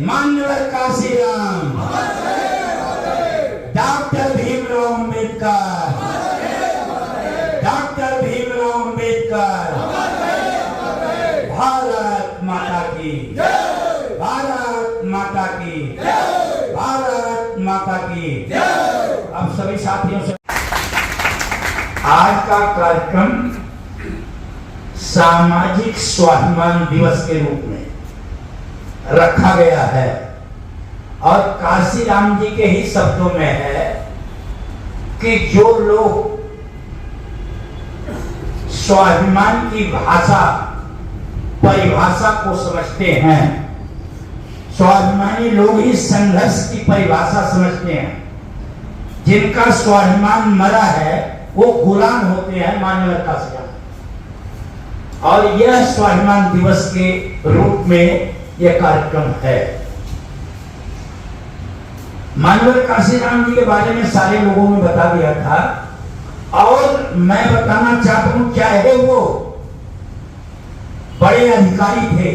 मान्यवर Kashiram, doctor Bhimrao Ambedkar, doctor Bhimrao Ambedkar, Bharat माता की, भारत माता की, भारत माता की। अब सभी साथियों से आज का कार्यक्रम सामाजिक स्वाभिमान दिवस के रूप में रखा गया है और काशीराम जी के ही शब्दों में है कि जो लोग स्वाभिमान की भाषा परिभाषा को समझते हैं, स्वाभिमानी लोग ही संघर्ष की परिभाषा समझते हैं। जिनका स्वाभिमान मरा है वो गुलाम होते हैं मान्यवर काशीराम। और यह स्वाभिमान दिवस के रूप में यह कार्यक्रम है। मान्यवर काशीराम जी के बारे में सारे लोगों में बता दिया था और मैं बताना चाहता हूं, चाहे वो बड़े अधिकारी थे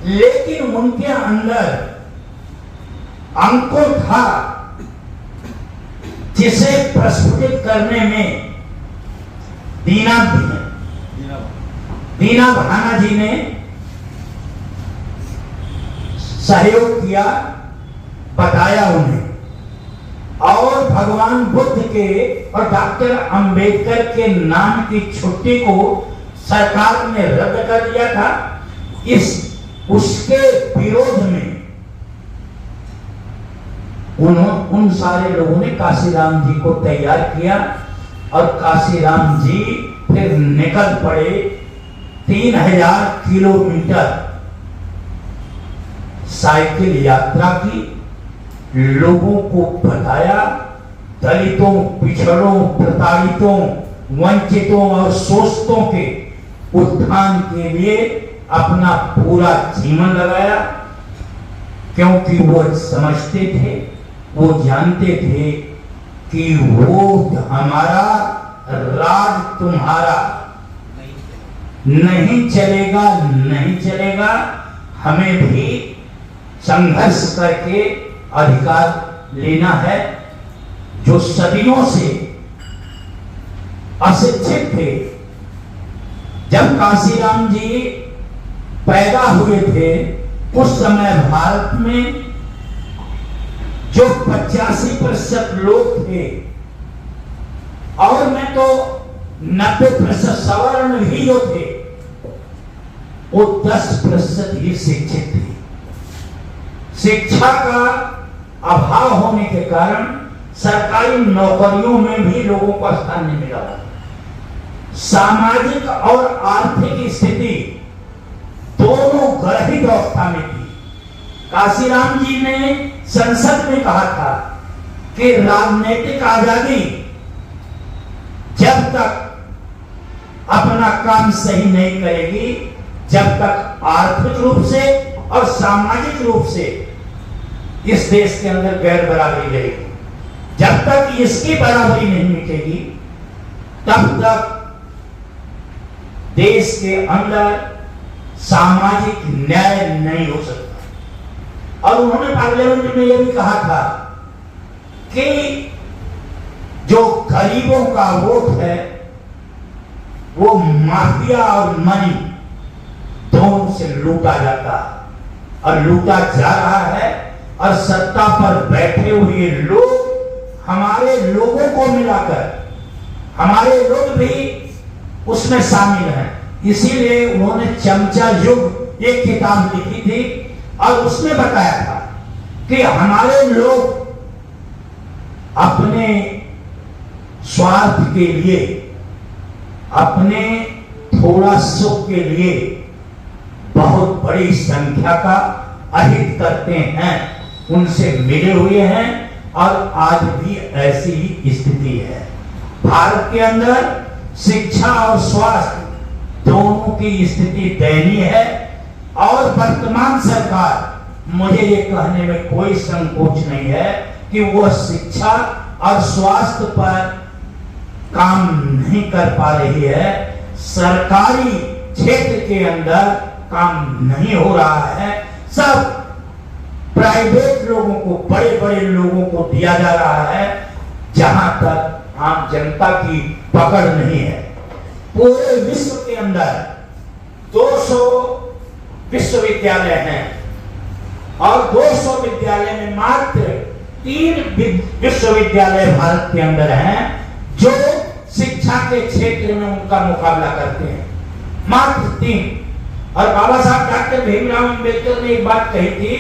लेकिन उनके अंदर अंकुर था जिसे प्रस्फुटित करने में दीना भाना जी ने सहयोग किया, बताया उन्हें। और भगवान बुद्ध के और डॉक्टर अंबेडकर के नाम की छुट्टी को सरकार ने रद्द कर दिया था। उसके विरोध में उन सारे लोगों ने काशीराम जी को तैयार किया और काशीराम जी फिर निकल पड़े 3000 किलोमीटर साइकिल यात्रा की, लोगों को बताया, दलितों, पिछड़ों, प्रताड़ितों, वंचितों और शोषितों के उत्थान के लिए अपना पूरा जीवन लगाया। क्योंकि वो समझते थे, वो जानते थे कि वो हमारा राज तुम्हारा नहीं चलेगा, नहीं चलेगा। हमें भी संघर्ष करके अधिकार लेना है। जो सदियों से अशिक्षित थे, जब काशीराम जी पैदा हुए थे उस समय भारत में जो 85% लोग थे और मैं तो 90% सवर्ण ही जो थे, वो 10% ही शिक्षित थे। शिक्षा का अभाव होने के कारण सरकारी नौकरियों में भी लोगों को स्थान नहीं मिला। सामाजिक और आर्थिक स्थिति दोनों गर्भित अवस्था में थी। काशीराम जी ने संसद में कहा था कि राजनीतिक आजादी जब तक अपना काम सही नहीं करेगी, जब तक आर्थिक रूप से और सामाजिक रूप से इस देश के अंदर गैर बराबरी रहेगी, जब तक इसकी बराबरी नहीं मिटेगी, तब तक देश के अंदर सामाजिक न्याय नहीं हो सकता। और उन्होंने पार्लियामेंट में यह भी कहा था कि जो गरीबों का वोट है वो माफिया और मनी दोनों से लूटा जाता और लूटा जा रहा है। और सत्ता पर बैठे हुए लोग हमारे लोगों को मिलाकर, हमारे लोग भी उसमें शामिल हैं। इसीलिए उन्होंने चमचा युग एक किताब लिखी थी और उसमें बताया था कि हमारे लोग अपने स्वार्थ के लिए, अपने थोड़ा सुख के लिए बहुत बड़ी संख्या का अहित करते हैं, उनसे मिले हुए हैं और आज भी ऐसी ही स्थिति है। भारत के अंदर शिक्षा और स्वास्थ्य दोनों की स्थिति दयनीय है और वर्तमान सरकार, मुझे ये कहने में कोई संकोच नहीं है कि वह शिक्षा और स्वास्थ्य पर काम नहीं कर पा रही है। सरकारी क्षेत्र के अंदर काम नहीं हो रहा है, सब प्राइवेट लोगों को, बड़े बड़े लोगों को दिया जा रहा है, जहां तक आम जनता की पकड़ नहीं है। पूरे विश्व के अंदर 200 विश्वविद्यालय हैं और 200 विद्यालय में मात्र 3 विश्वविद्यालय भारत के अंदर हैं जो शिक्षा के क्षेत्र में उनका मुकाबला करते हैं, मात्र 3। और बाबा साहब डॉक्टर भीमराव अंबेडकर ने एक बात कही थी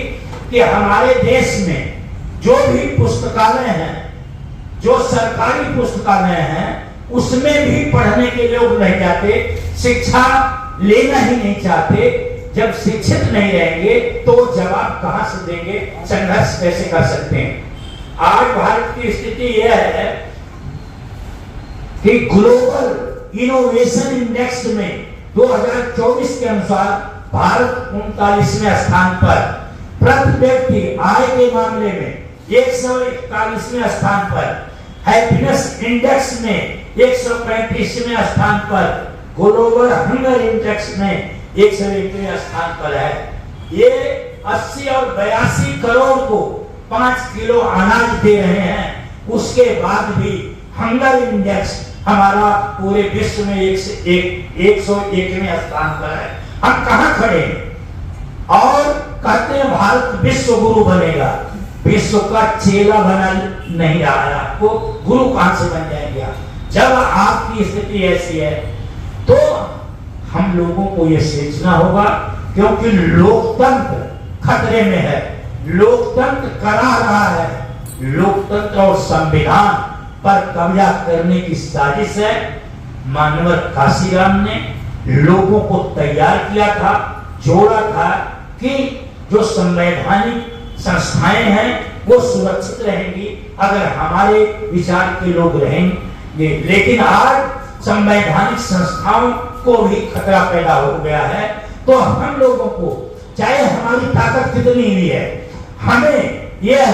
कि हमारे देश में जो भी पुस्तकालय हैं, जो सरकारी पुस्तकालय हैं, उसमें भी पढ़ने के लोग नहीं जाते, शिक्षा लेना ही नहीं चाहते। जब शिक्षित नहीं रहेंगे तो जवाब कहां से देंगे, संघर्ष कैसे कर सकते हैं। आज भारत की स्थिति यह है कि ग्लोबल इनोवेशन इंडेक्स में 2024 के अनुसार भारत 39वें स्थान पर, प्रति व्यक्ति आय के मामले में 141वें स्थान पर, हैप्पीनेस इंडेक्स में 135वें स्थान पर, ग्लोबल हंगर इंडेक्स में 101वें स्थान पर है। ये 80 और 82 करोड़ को 5 किलो अनाज दे रहे हैं, उसके बाद भी हंगर इंडेक्स हमारा पूरे विश्व में 101वें स्थान पर है। हम कहां खड़े हैं? और कहते हैं भारत विश्व गुरु बनेगा, विश्व का चेला बना नहीं रहा है, आपको गुरु कहां से बन जाएंगे आप? जब आपकी स्थिति ऐसी है तो हम लोगों को यह सोचना होगा, क्योंकि लोकतंत्र खतरे में है, लोकतंत्र करा रहा है, लोकतंत्र और संविधान पर कब्जा करने की साजिश है। मानव काशीराम ने लोगों को तैयार किया था, जोड़ा था कि जो संवैधानिक संस्थाएं हैं वो सुरक्षित रहेंगी अगर हमारे विचार के लोग रहेंगे। लेकिन आज संवैधानिक संस्थाओं को भी खतरा पैदा हो गया है। तो हम लोगों को, चाहे हमारी ताकत कितनी भी है, हमें यह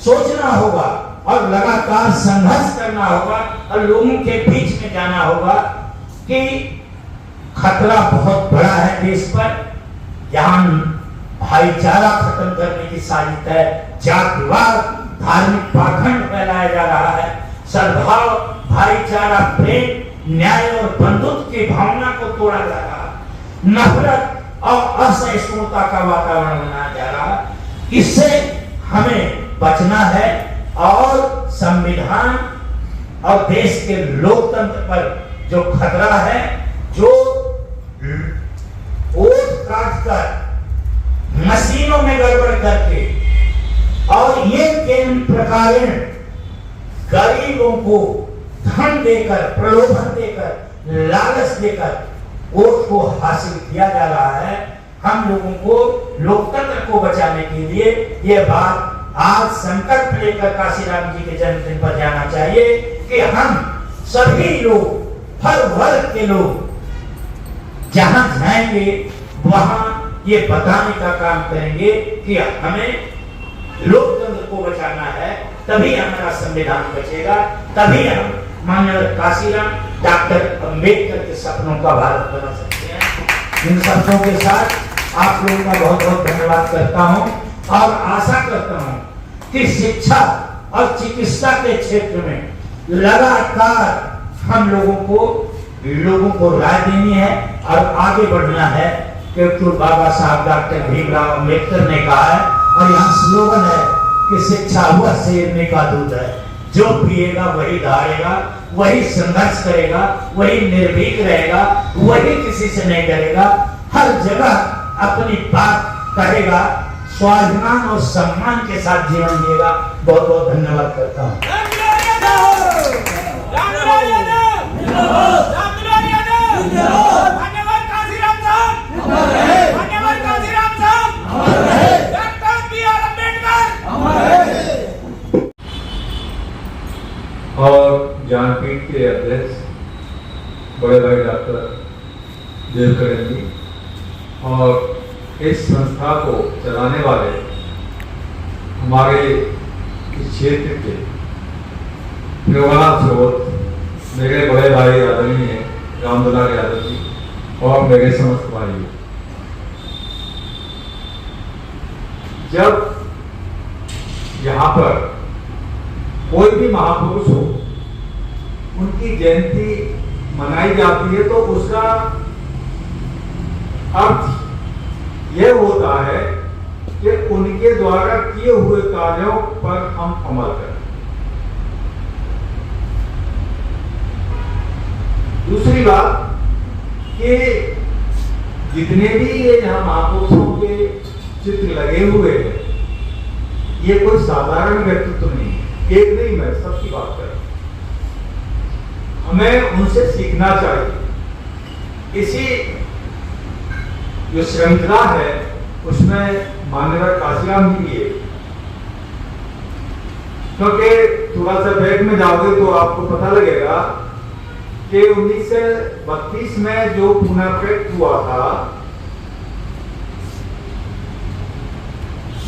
सोचना होगा और लगातार संघर्ष करना होगा और लोगों के बीच में जाना होगा कि खतरा बहुत बड़ा है देश पर। यहाँ भाईचारा खत्म करने की साजिश है, जातिवाद, धार्मिक पाखंड फैलाया जा रहा है, सद्भाव, भाईचारा, प्रेम, न्याय और बंधुत्व की भावना को तोड़ा जा रहा है, नफरत और असहिष्णुता का वातावरण बनाया जा रहा है। इससे हमें बचना है और संविधान और देश के लोकतंत्र पर जो खतरा है, जो वोट काट कर मशीनों में गड़बड़ करके और ये केंद्र प्रकार गरीबों को धन देकर, प्रलोभन देकर, लालच देकर वोट को हासिल किया जा रहा है। हम लोगों को लोकतंत्र को बचाने के लिए यह बात आज संकल्प लेकर काशीराम जी के जन्मदिन पर जाना चाहिए कि हम सभी लोग, हर वर्ग के लोग जहां जाएंगे वहां ये बताने का काम करेंगे कि हमें लोकतंत्र को बचाना है, तभी हमारा संविधान बचेगा, तभी हम माननीय काशीराम डॉक्टर अंबेडकर के सपनों का भारत बना सकते हैं। इन शब्दों के साथ आप लोगों का बहुत बहुत धन्यवाद करता हूं और आशा करता हूं कि शिक्षा और चिकित्सा के क्षेत्र में लगातार हम लोगों को राय देनी है और आगे बढ़ना है, क्योंकि बाबा साहब डॉक्टर भीमराव अंबेडकर ने कहा है और यहाँ स्लोगन है कि शिक्षा वह शेरने का दूध है, जो पिएगा वही दहाड़ेगा, वही संघर्ष करेगा, वही निर्भीक रहेगा, वही किसी से नहीं डरेगा, हर जगह अपनी बात कहेगा, स्वाभिमान और सम्मान के साथ जीवन जिएगा। बहुत बहुत धन्यवाद करता हूँ। और ज्ञानपीठ के अध्यक्ष बड़े भाई डॉक्टर देवकरण जी और इस संस्था को चलाने वाले हमारे इस क्षेत्र के प्रेरणा स्रोत मेरे बड़े भाई आदरणीय रामदुलाल यादव जी और मेरे समस्त भाई, उनकी जयंती मनाई जाती है तो उसका अर्थ यह होता है कि उनके द्वारा किए हुए कार्यों पर हम अमल करें। दूसरी बात कि जितने भी ये यहाँ महापुरुषों के चित्र लगे हुए हैं, ये कोई साधारण व्यक्तित्व नहीं है, एक नहीं, मैं सबकी बात कर रहा हूं। हमें उनसे सीखना चाहिए। इसी जो श्रृंखला है उसमें मान्यवर काशीराम जी है, क्योंकि थोड़ा सा बैक में जाओगे तो आपको पता लगेगा कि 1932 में जो पूना प्रोजेक्ट हुआ था,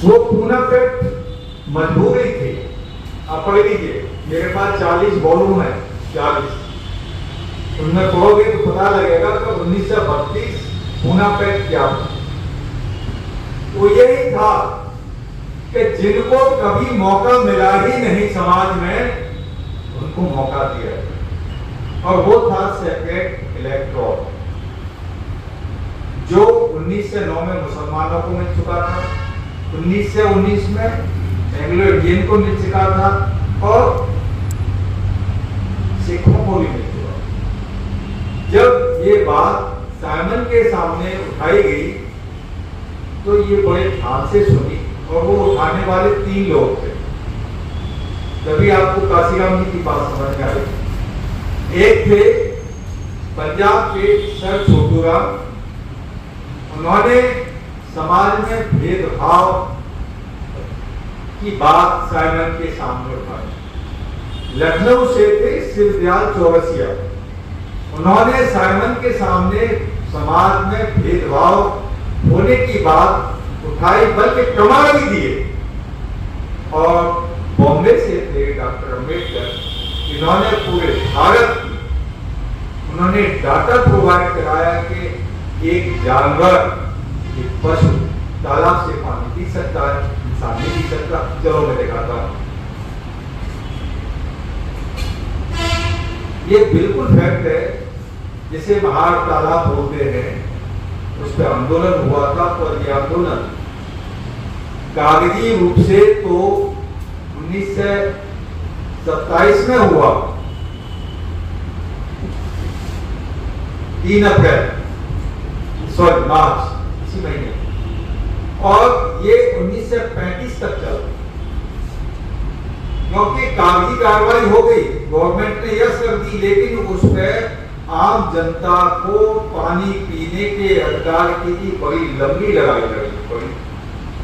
वो पूना प्रोजेक्ट मजबूरी थी। आप पढ़ लीजिए, मेरे पास 40 वॉल्यूम है, 40, उनमें पढ़ोगे तो पता लगेगा कि 1932 पूना प्रोजेक्ट क्या था। वो यही था कि जिनको कभी मौका मिला ही नहीं समाज में, उनको मौका दिया, और वो था सेक्रेट इलेक्ट्रोड, जो 1909 में मुसलमानों को मिल चुका था, 1919 में एंग्लो इंडियन को मिल चुका था, और सिखों को भी मिल चुका। जब ये बात साइमन के सामने उठाई गई तो ये बड़े ध्यान से सुनी, और वो उठाने वाले 3 लोग थे। तभी आपको काशीराम जी की बात समझ में आई। एक थे पंजाब के सर छोटूराम, उन्होंने समाज में भेदभाव की बात साइमन के सामने उठाई। लखनऊ से थे शिवदयाल चौरसिया, उन्होंने साइमन के सामने समाज में भेदभाव होने की बात उठाई, बल्कि प्रमाण भी दिए। और बॉम्बे से थे डॉक्टर अम्बेडकर, इन्होंने पूरे भारत की उन्होंने डाटा प्रोवाइड कराया कि एक जानवर, एक पशु तालाब से पानी पी सकता है, इंसान नहीं पी सकता। चलो मैं दिखाता हूं। ये बिल्कुल फैक्ट है, जिसे महार तालाब बोलते हैं, उस पर आंदोलन हुआ था। और ये आंदोलन कागजी रूप से तो 1927 में हुआ, 3 अप्रैल, सॉरी मार्च, इसी महीने, और ये 1935 तक चला, क्योंकि कागजी कार्रवाई हो गई, गवर्नमेंट ने यस कर दी, लेकिन उस पर आम जनता को पानी पीने के अधिकार की बड़ी लंबी लड़ाई लड़नी पड़ी।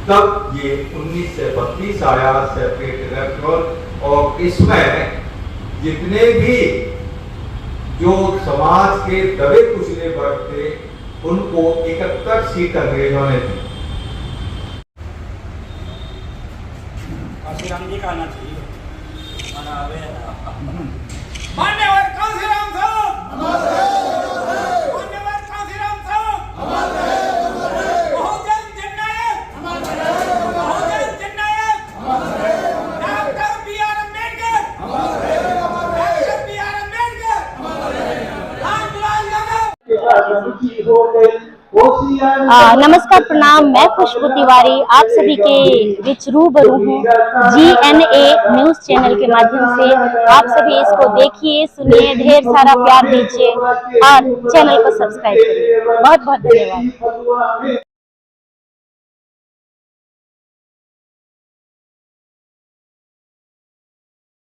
तब ये 1932 आया सेपरेट इलेक्टोरल, और इसमें जितने भी जो समाज के दबे कुचले वर्ग थे, उनको 71 सीट अंग्रेजों ने दी। काशीराम जी का आना चाहिए। मान्यवर काशीराम साहब, मान्यवर काशीराम साहब, बहुजन जननायक, बहुजन जननायक, doctor B.R. Ambedkar, doctor B.R. Ambedkar, Ramlal Yadav. नमस्कार, प्रणाम। मैं खुशबू तिवारी आप सभी के बीच रूबरू हूँ GNA न्यूज चैनल के माध्यम से। आप सभी इसको देखिए, सुनिए, ढेर सारा प्यार दीजिए और चैनल को सब्सक्राइब करिए। बहुत बहुत धन्यवाद।